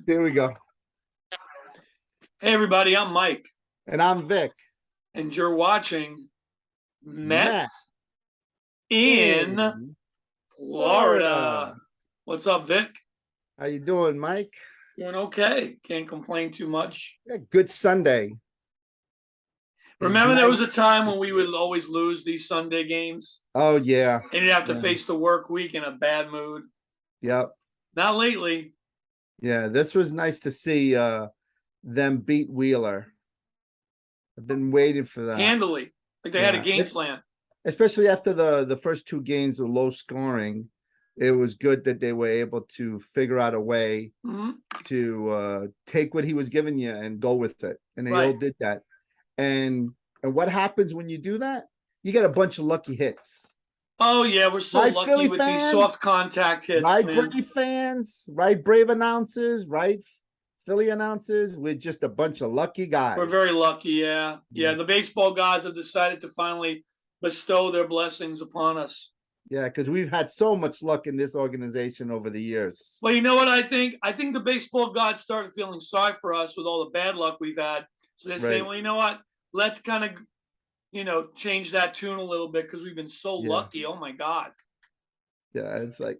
Here we go. Hey everybody, I'm Mike, And I'm Vic. and you're watching Matt METS in in Florida. Florida. What's up, Vic? How you doing, Mike? Doing okay. Can't complain too much. Yeah, good Sunday. It's Remember there nice. was a time when we would always lose these Sunday games Oh yeah. and you'd have to Yeah. face the work week in a bad mood? Yep. Not lately. Yeah, this was nice to see them beat Wheeler. I've been waiting for that. Handily. Like they had a game plan. Especially after the first two games were low scoring. It was good that they were able to figure out a way to take what he was giving you and go with it. And they all did that. And what happens when you do that? You get a bunch of lucky hits. Oh yeah, we're so Right, lucky Philly with fans, these soft contact hits, right, man. Brave fans, right, Brave announcers, right, Philly announcers. We're just a bunch of lucky guys. We're very lucky, yeah. Yeah, the baseball gods have decided to finally bestow their blessings upon us. Yeah, because we've had so much luck in this organization over the years. Well, you know what I think? I think the baseball gods started feeling sorry for us with all the bad luck we've had. So they're saying, well, you know what? Let's kind of, change that tune a little bit because we've been so lucky. Oh my God. Yeah, it's like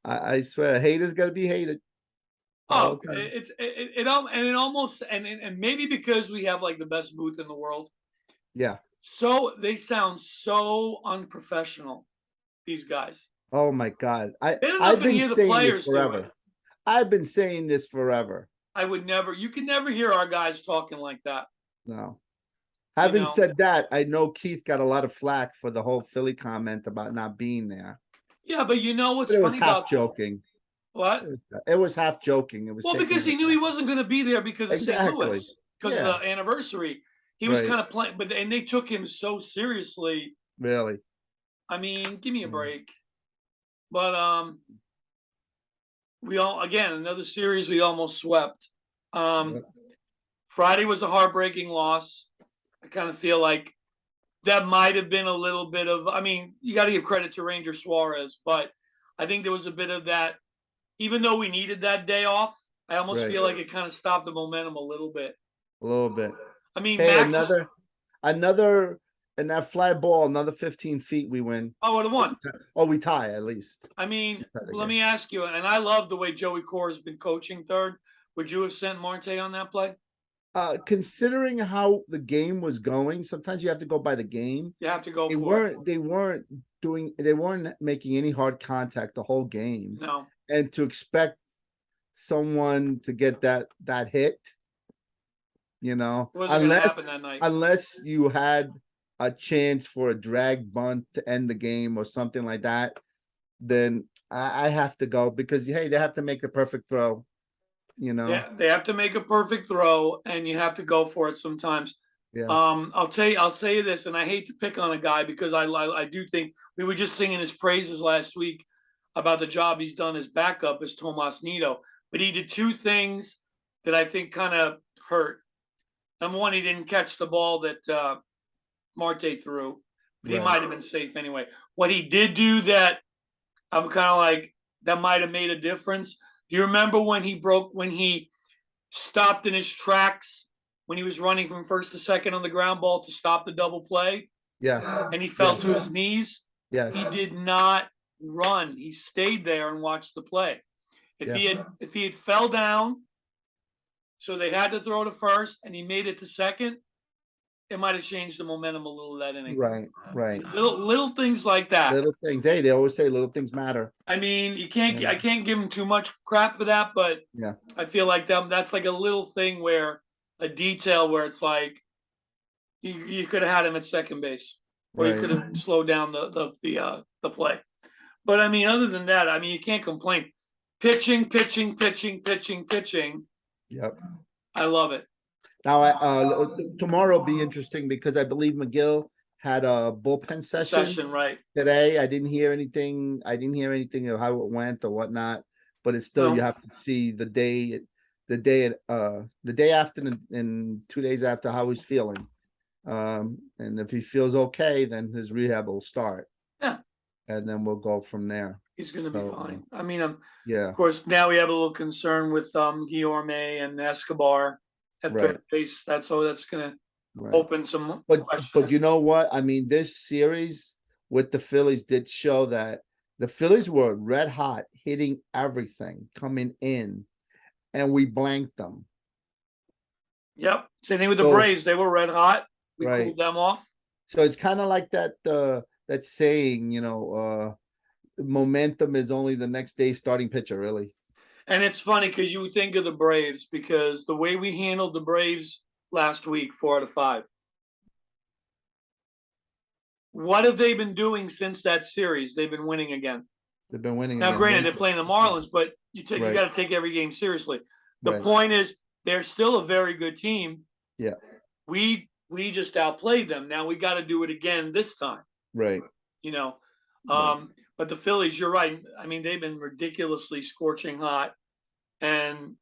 I swear, haters gotta be hated. Oh, it almost and maybe because we have like the best booth in the world. Yeah. So they sound so unprofessional, these guys. Oh my God. I've been saying this forever. I've been saying this forever. I would never, you can never hear our guys talking like that. No. Having said that, I know Keith got a lot of flack for the whole Philly comment about not being there. Yeah, but you know what's But it was funny half about joking. What? It was half joking. It was because he knew he wasn't going to be there because of St. Louis, because of the anniversary. He was kind of playing, and they took him so seriously. Really? I mean, give me a break. But we all, again, another series we almost swept. Friday was a heartbreaking loss. I kind of feel like that might have been a little bit of, I mean, you got to give credit to Ranger Suarez, but I think there was a bit of that. Even though we needed that day off, I almost feel like it kind of stopped the momentum a little bit. A little bit. I mean, hey, another, and that fly ball, another 15 feet, we win. Oh, it won. Oh, we tie at least. I mean, let me ask you, and I love the way Joey Core has been coaching third. Would you have sent Marte on that play? Considering how the game was going, sometimes you have to go by the game. You have to go. They weren't making any hard contact the whole game. No. And to expect someone to get that hit, unless you had a chance for a drag bunt to end the game or something like that, then I have to go because they have to make the perfect throw. Yeah, they have to make a perfect throw, and you have to go for it sometimes. Yeah. I'll say you this, and I hate to pick on a guy because I do think we were just singing his praises last week about the job he's done as backup as Tomas Nido, but he did two things that I think kind of hurt. Number one, he didn't catch the ball that Marte threw, but he might have been safe anyway. What he did do that I'm kind of like, that might have made a difference. Do you remember when he stopped in his tracks when he was running from first to second on the ground ball to stop the double play? Yeah. And he fell to his knees? Yes. He did not run. He stayed there and watched the play. If he had fell down, so they had to throw to first, and he made it to second, it might have changed the momentum a little of that inning. Right. Little things like that. Little things. Hey, they always say little things matter. I mean, I can't give him too much crap for that, but I feel like that's like a little thing a detail where it's like you could have had him at second base, or you could have slowed down the play. But I mean, other than that, I mean, you can't complain. Pitching. Yep. I love it. Now, tomorrow will be interesting because I believe McGill had a bullpen session today. I didn't hear anything of how it went or whatnot, but it's still you have to see the day after and 2 days after how he's feeling. And if he feels okay, then his rehab will start. Yeah. And then we'll go from there. He's going to be fine. I mean, yeah. Of course, now we have a little concern with Guillorme and Escobar at third base. That's going to open some questions. But you know what? I mean, this series with the Phillies did show that the Phillies were red hot, hitting everything, coming in, and we blanked them. Yep. Same thing with the Braves. They were red hot. We cooled them off. So it's kind of like that that saying, momentum is only the next day's starting pitcher, really. And it's funny because you would think of the Braves, because the way we handled the Braves last week, 4 out of 5. What have they been doing since that series? They've been winning again. They've been winning. Now, granted, they're playing the Marlins, but you got to take every game seriously. The point is, they're still a very good team. Yeah. We just outplayed them. Now we got to do it again this time. Right. But the Phillies, you're right. I mean, they've been ridiculously scorching hot, and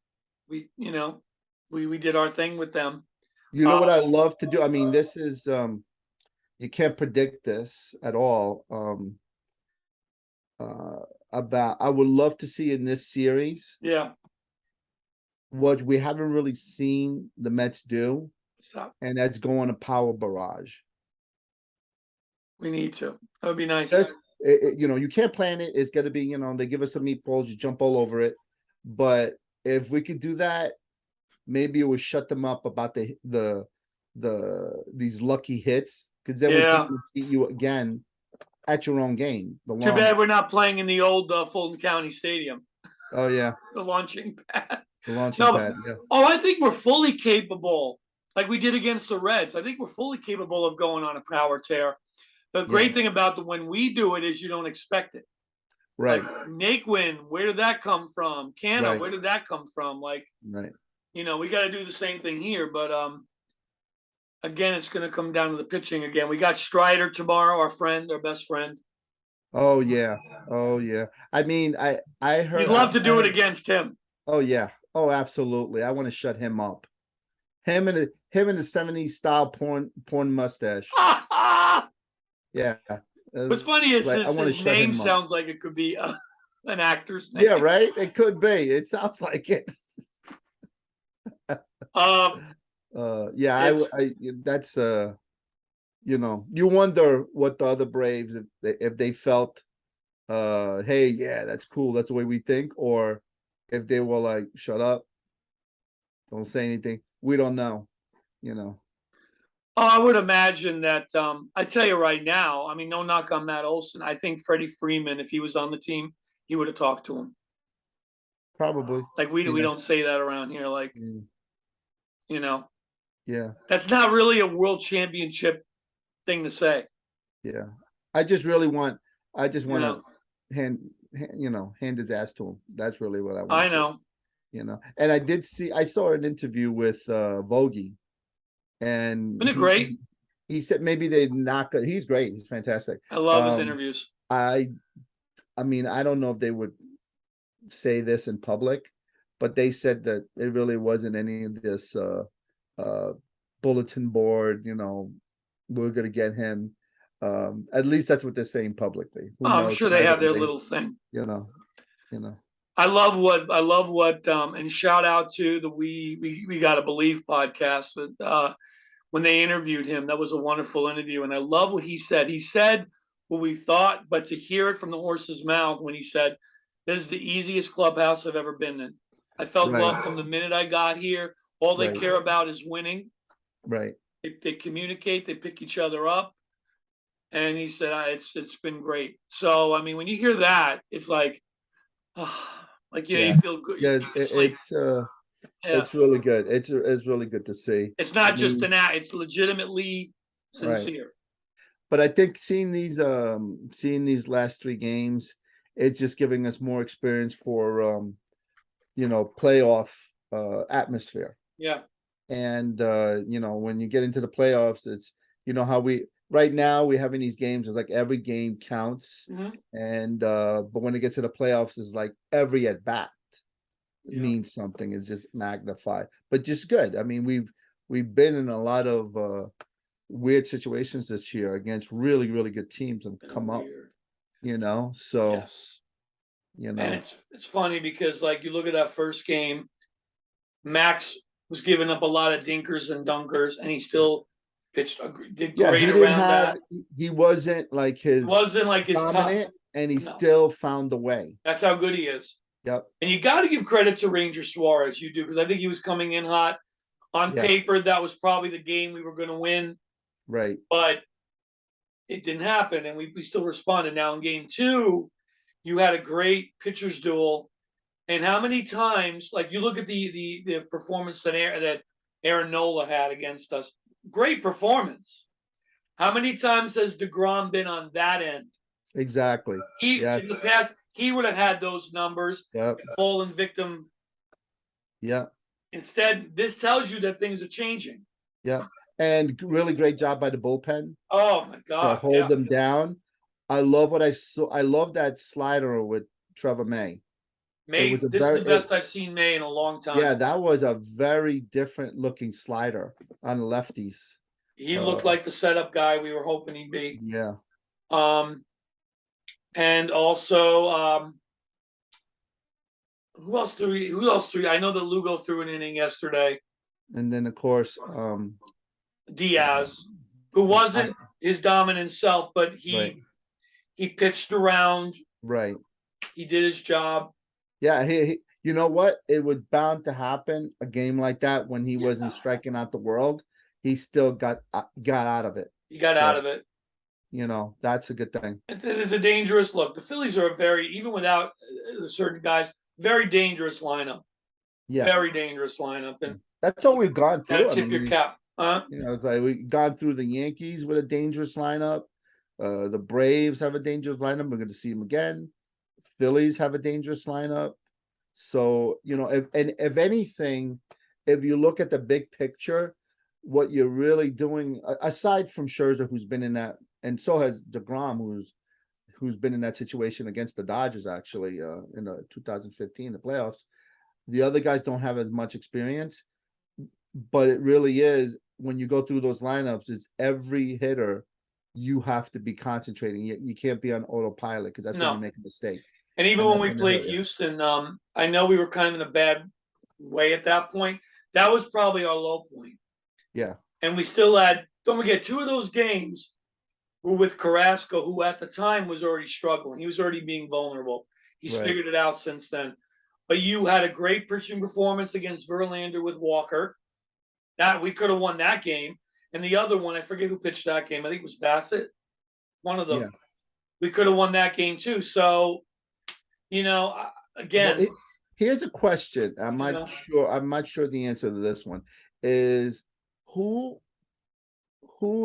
we did our thing with them. You know what I love to do? I mean, this is you can't predict this at all. I would love to see in this series. Yeah. What we haven't really seen the Mets do, and that's go on a power barrage. We need to. That would be nice. You can't plan it. It's going to be, they give us some meatballs, you jump all over it. But if we could do that, maybe it would shut them up about these lucky hits, because then we can beat you again at your own game. Too bad we're not playing in the old Fulton County Stadium. Oh yeah, the launching pad. The launching pad. Yeah. Oh, I think we're fully capable, like we did against the Reds. I think we're fully capable of going on a power tear. The great thing about when we do it is you don't expect it. Right. Like Naquin, where did that come from? Canna, where did that come from? Like, we got to do the same thing here. But again, it's going to come down to the pitching again. We got Strider tomorrow, our best friend. Oh yeah. I mean, I heard you'd love to do it against him. Oh yeah. Oh, absolutely. I want to shut him up. Him and the 70s style porn mustache. Yeah. What's funny is his name sounds like it could be an actor's name. Yeah, right. It could be. It sounds like it. That's you wonder what the other Braves, if they felt hey, yeah, that's cool, that's the way we think, or if they were like, shut up, don't say anything. We don't know. Oh, I would imagine that. I tell you right now, I mean, no knock on Matt Olson. I think Freddie Freeman, if he was on the team, he would have talked to him. Probably. Like we don't say that around here. Like, Yeah. That's not really a world championship thing to say. Yeah. I just want to hand his ass to him. That's really what I want. I know. And I saw an interview with Vogie. And isn't it great? He said maybe they're not good. He's great. He's fantastic. I love his interviews. I mean, I don't know if they would say this in public, but they said that it really wasn't any of this bulletin board, we're gonna get him. At least that's what they're saying publicly. I'm sure they have their little thing. I love what and shout out to the We Gotta Believe podcast with when they interviewed him. That was a wonderful interview, and I love what he said. He said what we thought, but to hear it from the horse's mouth when he said, "This is the easiest clubhouse I've ever been in. I felt welcome the minute I got here. All they care about is winning. Right. They communicate, they pick each other up." And he said, it's been great. So, I mean, when you hear that, it's like, you feel good. Yeah, it's really good. It's really good to see. It's not just an act; it's legitimately sincere. Right. But I think seeing these last 3 games, it's just giving us more experience for playoff atmosphere. Yeah. And when you get into the playoffs, it's how we right now we're having these games, it's like every game counts. Mm-hmm. And but when it gets to the playoffs, it's like every at bat means something. It's just magnified, but just good. I mean, we've been in a lot of weird situations this year against really, really good teams and come up, so And it's funny because, like, you look at that first game, Max was giving up a lot of dinkers and dunkers, and he still did great around that. He wasn't like his dominant, and he no. still found the way. That's how good he is. Yep. And you got to give credit to Ranger Suarez, you do, because I think he was coming in hot. On paper, that was probably the game we were going to win. Right. But it didn't happen, and we still responded. Now in game 2, you had a great pitcher's duel. And how many times, like, you look at the performance that Aaron Nola had against us, great performance. How many times has DeGrom been on that end? Exactly. In the past, he would have had those numbers, fallen victim. Yeah. Instead, this tells you that things are changing. Yeah. And really great job by the bullpen. Oh my God. To hold them down. I love what I saw. I love that slider with Trevor May. This is the best I've seen May in a long time. Yeah, that was a very different looking slider on lefties. He looked like the setup guy we were hoping he'd be. Yeah. And also, who else threw? I know that Lugo threw an inning yesterday. And then, of course, Diaz, who wasn't his dominant self, but he pitched around. Right. He did his job. Yeah, he you know what? It was bound to happen, a game like that, when he wasn't striking out the world. He still got out of it. He got out of it. That's a good thing. It's a dangerous look. The Phillies are even without certain guys, very dangerous lineup. Yeah. Very dangerous lineup. And that's all we've gone through. Tip your cap. It's like we've gone through the Yankees with a dangerous lineup. The Braves have a dangerous lineup. We're going to see them again. Phillies have a dangerous lineup. So, if anything, if you look at the big picture, what you're really doing, aside from Scherzer, who's been in that, and so has DeGrom, who's been in that situation against the Dodgers, actually, in 2015, the playoffs. The other guys don't have as much experience, but it really is, when you go through those lineups, is every hitter, you have to be concentrating. You can't be on autopilot, because that's when you make a mistake. And even when we played Houston, I know we were kind of in a bad way at that point. That was probably our low point. Yeah. And we still had, don't forget, 2 of those games were with Carrasco, who at the time was already struggling. He was already being vulnerable. He's figured it out since then. But you had a great pitching performance against Verlander with Walker. That we could have won that game. And the other one, I forget who pitched that game. I think it was Bassett. One of them. Yeah. We could have won that game too. So, again, here's a question. I'm not sure the answer to this one is who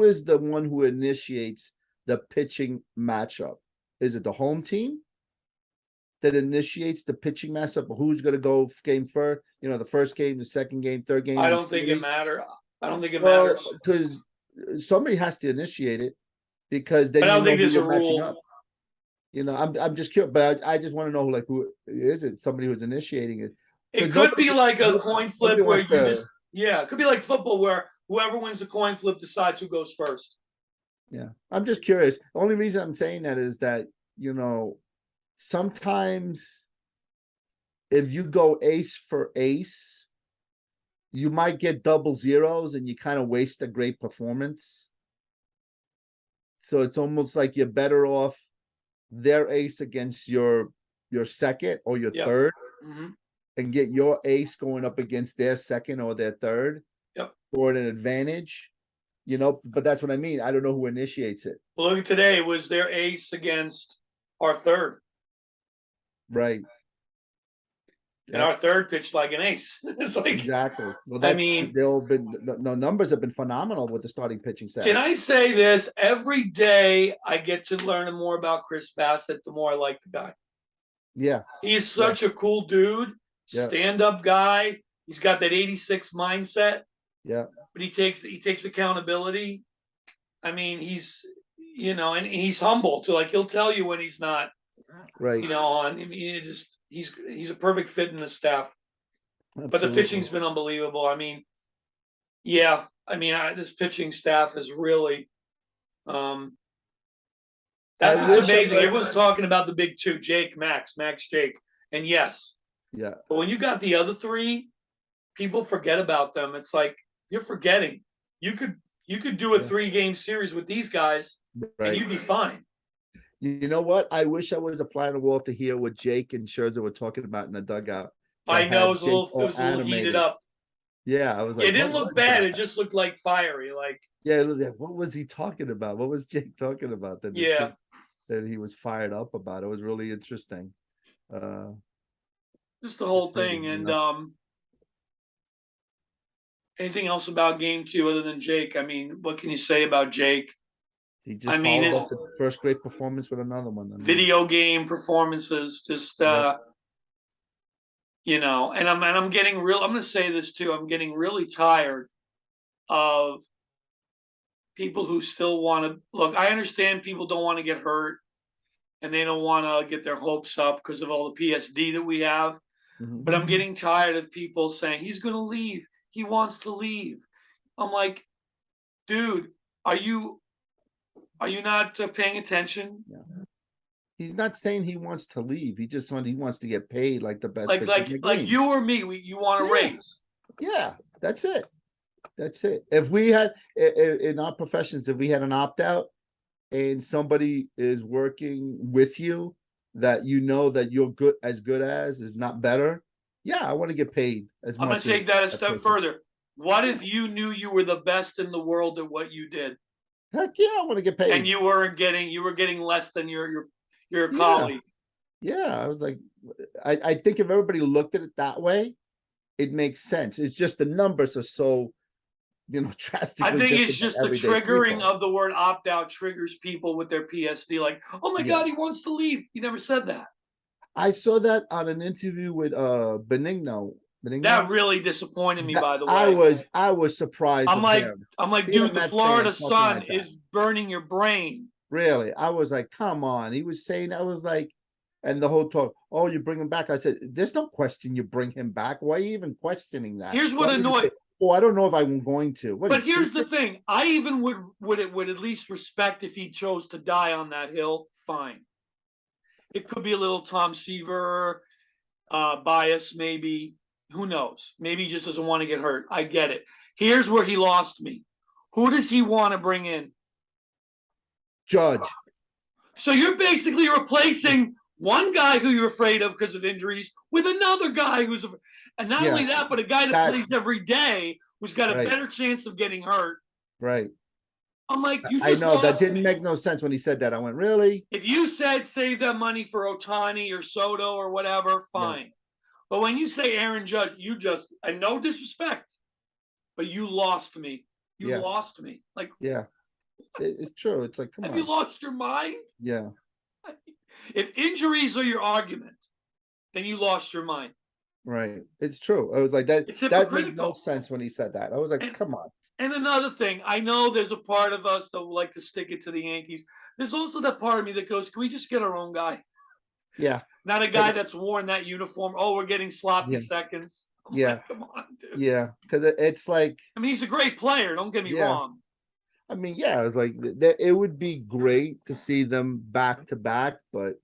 is the one who initiates the pitching matchup? Is it the home team that initiates the pitching matchup? Who's going to go game first? The first game, the second game, third game. I don't think it matters. Matters because somebody has to initiate it, because then I don't think there's a rule. Up. I'm just curious, but I just want to know, like, who is it? Somebody who's initiating it. It could be like a coin flip where it could be like football where whoever wins the coin flip decides who goes first. Yeah, I'm just curious. The only reason I'm saying that is that, sometimes if you go ace for ace, you might get double zeros and you kind of waste a great performance. So it's almost like you're better off their ace against your second or your third, and get your ace going up against their second or their third for an advantage, but that's what I mean. I don't know who initiates it. Well, look at today. It was their ace against our third. Right. And our third pitched like an ace. It's like, exactly. Well, the numbers have been phenomenal with the starting pitching staff. Can I say this? Every day I get to learn more about Chris Bassett, the more I like the guy. Yeah. He's such a cool dude, stand-up guy. He's got that 86 mindset. Yeah. But he takes accountability. I mean, he's, and he's humble too. Like, he'll tell you when he's not, right. He's a perfect fit in the staff. Absolutely. But the pitching's been unbelievable. I mean, this pitching staff is really, That's what's amazing. Everyone's talking about the big two, Jake, Max, Jake. And yes. Yeah. But when you got the other three, people forget about them. It's like you're forgetting. You could do a 3-game series with these guys and you'd be fine. You know what? I wish I was a fly on the wall to hear what Jake and Scherzer were talking about in the dugout. I know it was a little heated up. Yeah, I was like, it didn't look bad. It just looked like fiery. Like, yeah, what was he talking about? What was Jake talking about? That he was fired up about. It was really interesting. Just the whole thing. And anything else about game 2 other than Jake? I mean, what can you say about Jake? He just followed up the first great performance with another one. Video game performances, just you know, and I'm getting I'm going to say this too. I'm getting really tired of people who still want to look. I understand people don't want to get hurt and they don't want to get their hopes up because of all the PSD that we have. Mm-hmm. But I'm getting tired of people saying he's going to leave. He wants to leave. I'm like, dude, are you not paying attention? Yeah. He's not saying he wants to leave. He wants to get paid like the best. Like you or me, you want to raise. Yeah, that's it. That's it. If we had in our professions, if we had an opt out and somebody is working with you that you know that you're good as, if not better, yeah, I want to get paid as much. I'm going to take that a step further. What if you knew you were the best in the world at what you did? Heck yeah, I want to get paid. And you were getting less than your colleague. Yeah, I was like, I think if everybody looked at it that way, it makes sense. It's just the numbers are so, drastically. I think it's just the triggering of the word opt out triggers people with their PSD. Like, oh my God, he wants to leave. He never said that. I saw that on an interview with Benigno. That really disappointed me, by the way. I was surprised. I'm like, dude, the Florida sun is burning your brain. Really? I was like, come on. He was saying, I was like, and the whole talk, oh, you bring him back. I said, there's no question you bring him back. Why are you even questioning that? Here's what annoyed. Oh, I don't know if I'm going to. But here's the thing. I even would at least respect if he chose to die on that hill. Fine. It could be a little Tom Seaver bias, maybe. Who knows? Maybe he just doesn't want to get hurt. I get it. Here's where he lost me. Who does he want to bring in? Judge. So you're basically replacing one guy who you're afraid of because of injuries with another guy who's, and not only that, but a guy that plays every day who's got a better chance of getting hurt. Right. I'm like, I know that didn't make no sense when he said that. I went, really? If you said save that money for Ohtani or Soto or whatever, fine. Yeah. But when you say Aaron Judge, you just, and no disrespect, but you lost me. You lost me. Like, yeah, it's true. It's like, come on. Have you lost your mind? Yeah. If injuries are your argument, then you lost your mind. Right. It's true. I was like, that made no sense when he said that. I was like, come on. And another thing, I know there's a part of us that would like to stick it to the Yankees. There's also that part of me that goes, can we just get our own guy? Yeah. Not a guy that's worn that uniform. Oh, we're getting sloppy seconds. Like, come on, dude. Yeah. Because it's like, I mean, he's a great player. Don't get me wrong. I mean, yeah, it was like, it would be great to see them back to back. But,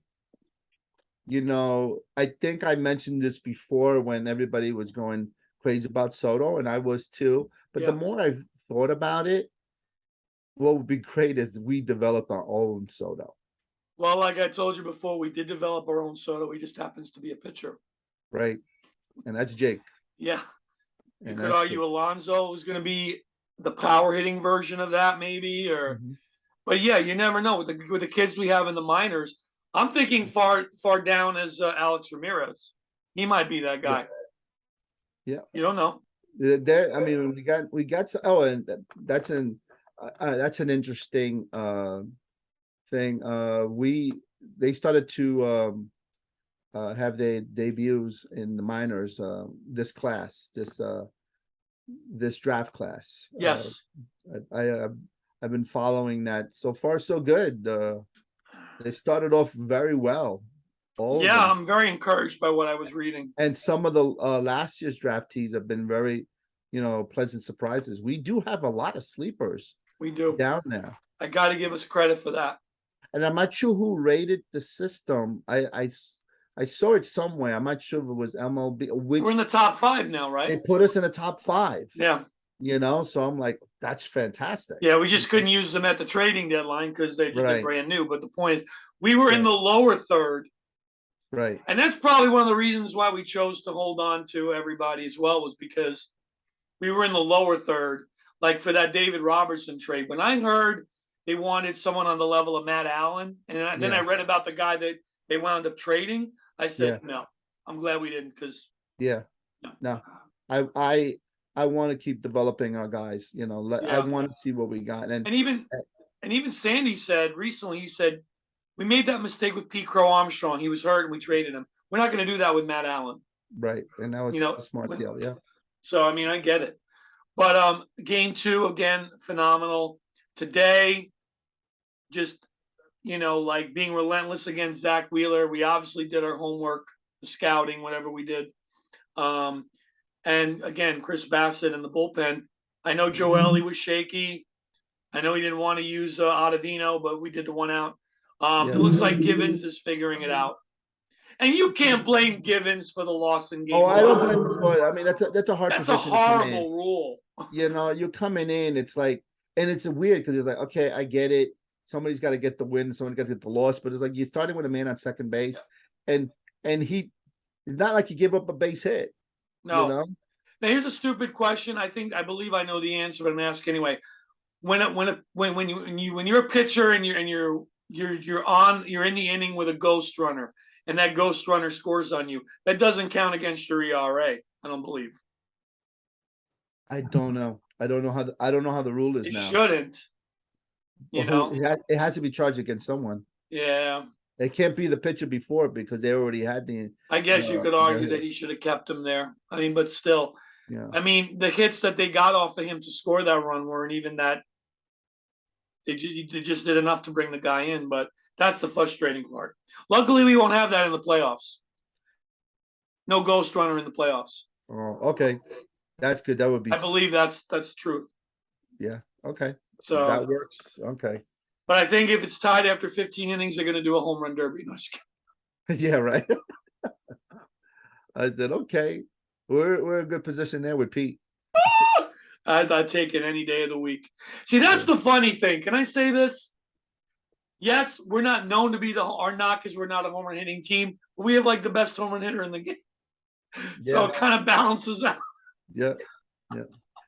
I think I mentioned this before when everybody was going crazy about Soto, and I was too. But the more I've thought about it, what would be great is we develop our own Soto. Well, like I told you before, we did develop our own Soto. He just happens to be a pitcher. Right. And that's Jake. Yeah. You could argue Alonso is going to be the power hitting version of that, maybe. But yeah, you never know. With the kids we have in the minors, I'm thinking far down as Alex Ramirez. He might be that guy. Yeah. You don't know. I mean, we got. Oh, and that's an interesting thing. They started to have their debuts in the minors. This draft class. Yes. I've been following that. So far, so good. They started off very well. I'm very encouraged by what I was reading. And some of the last year's draftees have been very, pleasant surprises. We do have a lot of sleepers. We do down there. I got to give us credit for that. and I'm not sure who rated the system. I saw it somewhere. I'm not sure if it was MLB, which we're in the top 5 now, right? They put us in the top 5. Yeah. So I'm like, that's fantastic. Yeah, we just couldn't use them at the trading deadline because they're Right. brand new. But the point is, we were in the lower third. Right. And that's probably one of the reasons why we chose to hold on to everybody as well, was because we were in the lower third, like for that David Robertson trade. When I heard they wanted someone on the level of Matt Allen, and then I read about the guy that they wound up trading, I said, no, I'm glad we didn't, because no. I want to keep developing our guys. I want to see what we got. And even Sandy said recently, he said, we made that mistake with Pete Crow Armstrong. He was hurt and we traded him. We're not going to do that with Matt Allen. Right. And now it's a smart deal. Yeah. So, I mean, I get it. But game 2, again, phenomenal. Today, just, like being relentless against Zach Wheeler. We obviously did our homework, the scouting, whatever we did. And again, Chris Bassett in the bullpen. I know Joely was shaky. I know he didn't want to use Ottavino, but we did the 1 out. It looks like Givens is figuring it out. And you can't blame Givens for the loss in game 1. I don't blame him for it. I mean, that's a hard position. That's a horrible rule. You're coming in, it's like, and it's weird because it's like, okay, I get it. Somebody's got to get the win, someone's got to get the loss, but it's like you're starting with a man on second base, and it's not like you give up a base hit. No. Now here's a stupid question. I believe I know the answer, but I'm gonna ask anyway. When you're a pitcher and you're in the inning with a ghost runner, and that ghost runner scores on you, that doesn't count against your ERA. I don't believe. I don't know. I don't know how the rule is now. It shouldn't. It has to be charged against someone. Yeah. It can't be the pitcher before because they already had the. I guess you could argue that he should have kept him there. I mean, but still. Yeah. I mean, the hits that they got off of him to score that run weren't even that. They just did enough to bring the guy in, but that's the frustrating part. Luckily, we won't have that in the playoffs. No ghost runner in the playoffs. Oh, okay. That's good. That would be. I believe that's true. Yeah. Okay. So that works. Okay. But I think if it's tied after 15 innings, they're going to do a home run derby. No, yeah, right. I said, okay, we're in a good position there with Pete. I'd take it any day of the week. See, that's the funny thing. Can I say this? Yes, we're not known to be our knock is we're not a home run hitting team. But we have like the best home run hitter in the game. So it kind of balances out. Yeah. Yeah.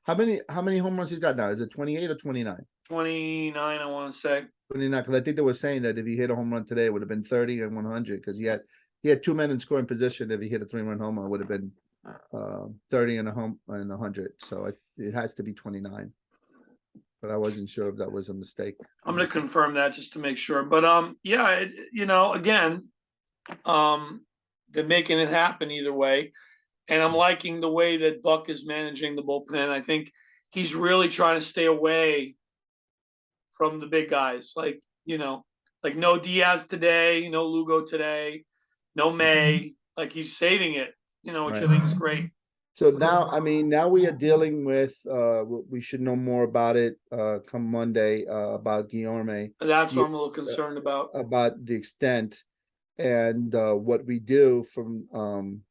How many home runs he's got now? Is it 28 or 29? 29, I want to say. 29, because I think they were saying that if he hit a home run today, it would have been 30 and 100 because he had 2 men in scoring position. If he hit a 3-run homer, it would have been 30 and 100. So it has to be 29. But I wasn't sure if that was a mistake. I'm going to confirm that just to make sure. But yeah, again, they're making it happen either way. And I'm liking the way that Buck is managing the bullpen. I think he's really trying to stay away from the big guys. Like no Diaz today, no Lugo today, no May. Like he's saving it, which I think is great. So now we are dealing with, we should know more about it come Monday about Guillorme. That's what I'm a little concerned about. About the extent and what we do from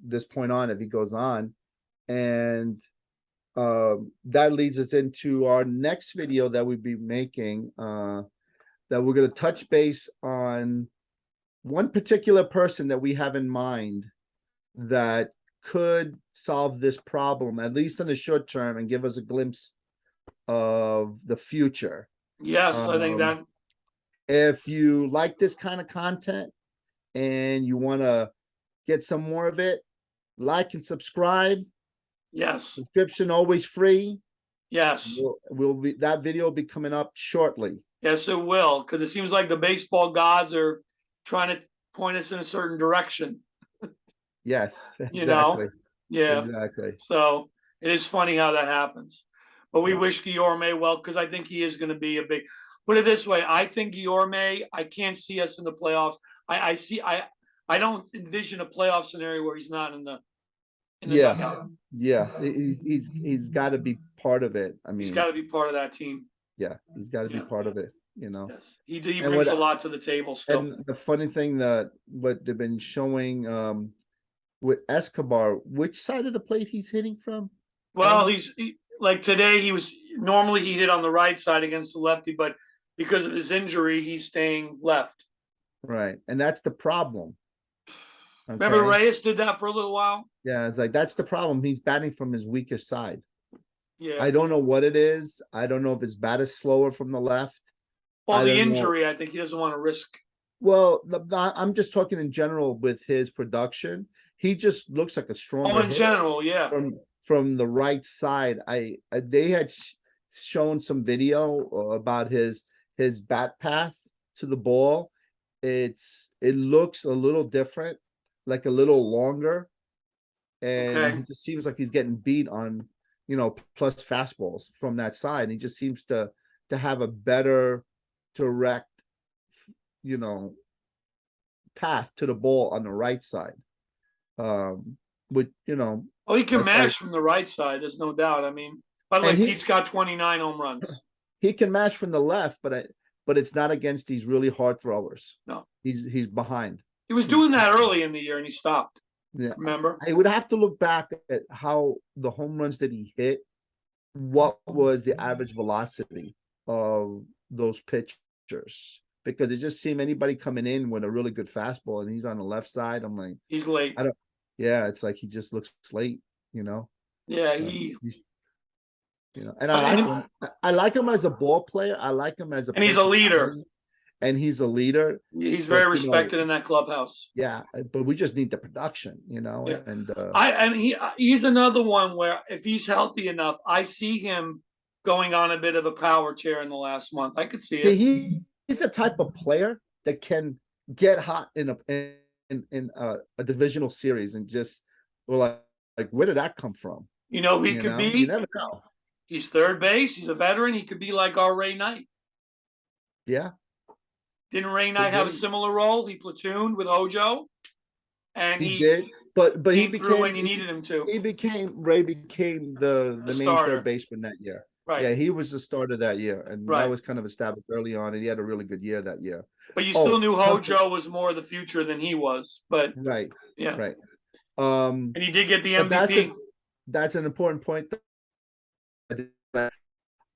this point on if he goes on. And that leads us into our next video that we'll be making that we're going to touch base on one particular person that we have in mind that could solve this problem, at least in the short term, and give us a glimpse of the future. Yes, I think that. If you like this kind of content and you want to get some more of it, like and subscribe. Yes. Subscription always free. Yes. That video will be coming up shortly. Yes, it will, because it seems like the baseball gods are trying to point us in a certain direction. Yes, exactly. Yeah, exactly. So it is funny how that happens, but we wish Guillorme well because I think he is going to be a big. Put it this way, I think Guillorme. I can't see us in the playoffs. I don't envision a playoff scenario where he's not in the. Yeah. He's got to be part of it. I mean, he's got to be part of that team. Yeah, he's got to be part of it. Yes, he And brings a lot to the table still. And the funny thing that what they've been showing with Escobar, which side of the plate he's hitting from? Well, like today, normally he hit on the right side against the lefty, but because of his injury, he's staying left. Right, and that's the problem. Okay? Remember Reyes did that for a little while? Yeah, it's like that's the problem. He's batting from his weaker side. Yeah. I don't know what it is. I don't know if his bat is slower from the left. Well, the injury, I think he doesn't want to risk. Well, I'm just talking in general with his production. He just looks like a stronger in general, yeah. From the right side. They had shown some video about his bat path to the ball. It looks a little different, like a little longer, and he just seems like he's getting beat on, plus fastballs from that side. And he just seems to have a better direct, path to the ball on the right side. He can mash from the right side. There's no doubt. I mean, by the way, Pete's got 29 home runs. He can mash from the left, but it's not against these really hard throwers. No, he's behind. He was doing that early in the year, and he stopped. Yeah, remember? I would have to look back at how the home runs that he hit. What was the average velocity of those pitchers? Because it just seemed anybody coming in with a really good fastball and he's on the left side, I'm like, he's late. Yeah, it's like he just looks late, Yeah, and I like him. I like him as a ball player. I like him as and he's a leader. And he's a leader. He's very respected in that clubhouse. Yeah, but we just need the production, Yeah. And he's another one where if he's healthy enough, I see him going on a bit of a power chair in the last month. I could see it. He's a type of player that can get hot in a divisional series and just like where did that come from? He could be. You never know. He's third base. He's a veteran. He could be like our Ray Knight. Yeah. Didn't Ray Knight have a similar role? He platooned with Hojo, and he did. But he became when you needed him to. Ray became the main third baseman that year. Right. Yeah, he was the starter that year, and that was kind of established early on, and he had a really good year that year. But you still knew Hojo was more the future than he was. But right. And he did get the MVP. That's an important point.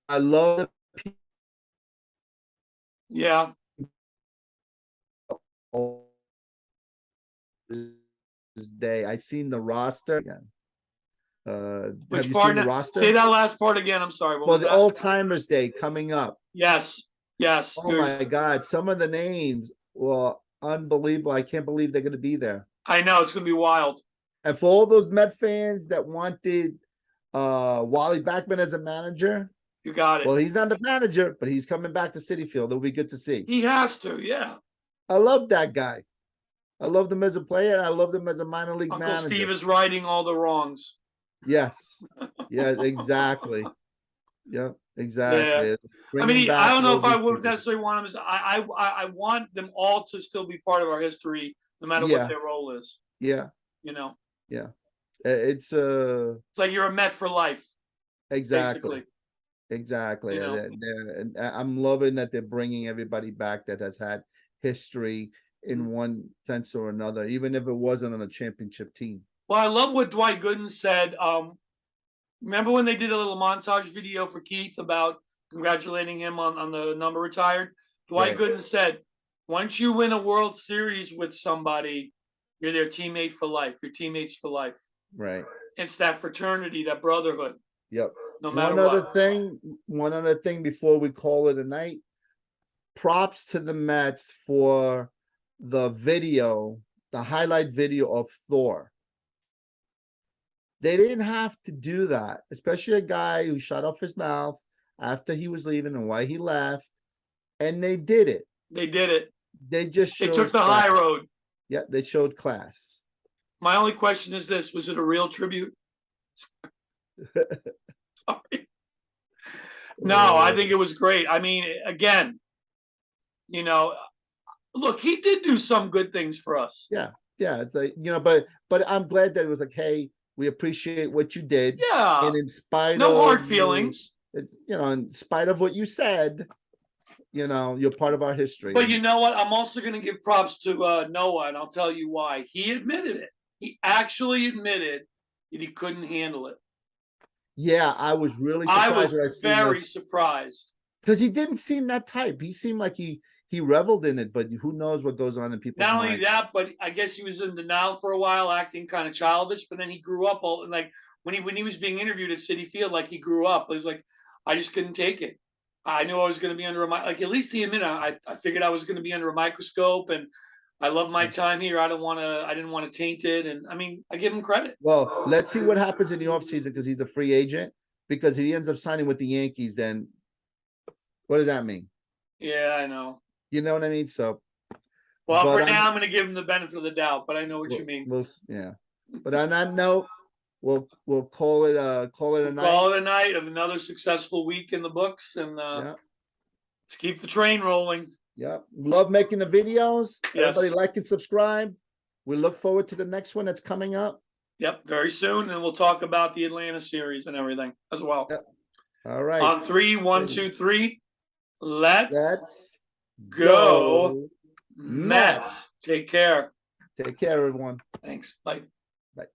I love the this day. I seen the roster again. Which part? The roster? Say that last part again. I'm sorry. Well, the Old Timers Day coming up. Yes. Oh my God! Some of the names, unbelievable. I can't believe they're going to be there. I know it's going to be wild. And for all those Met fans that wanted Wally Backman as a manager, you got it. Well, he's not the manager, but he's coming back to Citi Field. It'll be good to see. He has to, yeah. I love that guy. I loved him as a player, and I loved him as a minor league manager. Uncle Steve is righting all the wrongs. Yes. Yeah, exactly. Yeah, exactly. Yeah. I mean, I don't know if I would necessarily want him. I want them all to still be part of our history, no matter what their role is. Yeah. Yeah. It's like you're a Met for life. Exactly. Exactly. And I'm loving that they're bringing everybody back that has had history in one sense or another, even if it wasn't on a championship team. Well, I love what Dwight Gooden said. Remember when they did a little montage video for Keith about congratulating him on the number retired? Dwight Gooden said, once you win a World Series with somebody, you're their teammate for life. Your teammates for life. Right. It's that fraternity, that brotherhood. Yep. No matter one other thing before we call it a night. Props to the Mets for the highlight video of Thor. They didn't have to do that, especially a guy who shut off his mouth after he was leaving and why he left. And they did it. They did it. They just took the high road. Yeah, they showed class. My only question is this: was it a real tribute? Sorry. No, I think it was great. I mean, again, look, he did do some good things for us. Yeah. It's like, but I'm glad that it was like, hey, we appreciate what you did. Yeah. And in spite of hard feelings. In spite of what you said, you're part of our history. But you know what? I'm also going to give props to Noah, and I'll tell you why. He admitted it. He actually admitted that he couldn't handle it. Yeah, I was really surprised. I was very surprised. Because he didn't seem that type. He seemed like he reveled in it, but who knows what goes on in people's minds. Not only that, but I guess he was in denial for a while, acting kind of childish, but then he grew up like when he was being interviewed at Citi Field, like he grew up. It was like, I just couldn't take it. I knew I was going to be under at least he admitted I figured I was going to be under a microscope, and I love my time here. I didn't want to taint it. And I mean, I give him credit. Well, let's see what happens in the offseason because he's a free agent. Because if he ends up signing with the Yankees, then what does that mean? Yeah, I know. You know what I mean? So, well, for now, I'm going to give him the benefit of the doubt, but I know what you mean. Yeah, but on that note, we'll call it a night. Call it a night of another successful week in the books, and let's keep the train rolling. Yep, love making the videos. Yes. Everybody like and subscribe. We look forward to the next one that's coming up. Yep, very soon, and we'll talk about the Atlanta series and everything as well. Yep. All right. On 3, 1, 2, 3. Let's go Mets. Take care. Take care, everyone. Thanks. Bye. Bye.